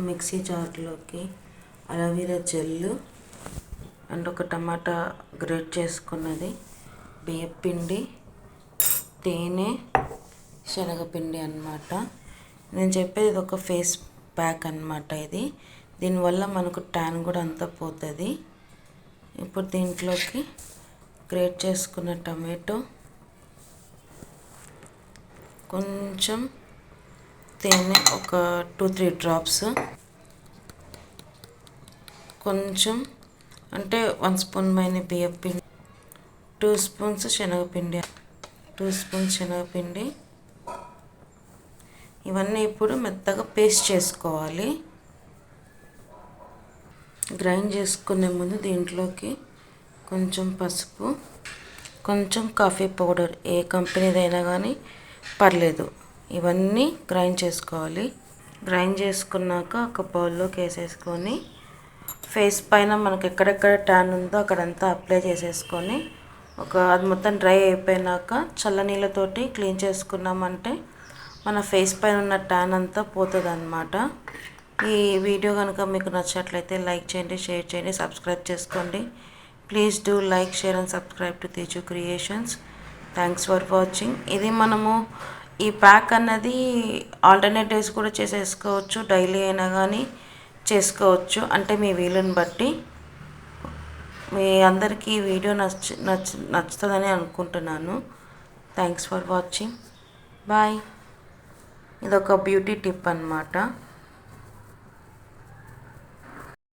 Mixie జార్లోకి aloe vera gel and ఒక టమాటా great చేసుకున్నది, బియ్యపిండి, తేనె, శనగపిండి అన్నమాట. నేను చెప్పేది ఇది ఒక ఫేస్ ప్యాక్ అన్నమాట. దీనివల్ల మనకు ట్యాన్ కూడా అంతా పోతుంది. ఇప్పుడు దీంట్లోకి గ్రేట్ చేసుకున్న టమాటో, కొంచెం తేనె ఒక 2-3 డ్రాప్స్, కొంచెం అంటే 1 స్పూన్ బియ్యపిండి, 2 స్పూన్స్ శనగపిండి, 2 స్పూన్స్ శనగపిండి. ఇవన్నీ ఇప్పుడు మెత్తగా పేస్ట్ చేసుకోవాలి. గ్రైండ్ చేసుకునే ముందు దీంట్లోకి కొంచెం పసుపు, కొంచెం కాఫీ పౌడర్, ఏ కంపెనీదైనా కానీ పర్లేదు, ఇవన్నీ గ్రైండ్ చేసుకోవాలి. గ్రైండ్ చేసుకున్నాక ఒక బౌల్లోకి వేసేసుకొని ఫేస్ పైన మనకు ఎక్కడెక్కడ ట్యాన్ ఉందో అక్కడంతా అప్లై చేసేసుకొని అది మొత్తం డ్రై అయిపోయినాక చల్లనీళ్ళతోటి క్లీన్ చేసుకున్నామంటే మన ఫేస్ పైన ఉన్న ట్యాన్ అంతా పోతుంది అన్నమాట. ఈ వీడియో కనుక మీకు నచ్చినట్లయితే లైక్ చేయండి, షేర్ చేయండి, సబ్స్క్రైబ్ చేసుకోండి. Please do like, share and subscribe to Teju creations. Thanks for watching. ఇది మనము ఈ ప్యాక్ అన్నది ఆల్టర్నేట్ డేస్ కూడా చేసేసుకోవచ్చు, డైలీ అయినా కానీ చేసుకోవచ్చు, అంటే మీ వీలుని బట్టి. మీ అందరికీ ఈ వీడియో నచ్చుతుందని అనుకుంటున్నాను. Thanks for watching. బాయ్. ఇదొక బ్యూటీ టిప్ అన్నమాట.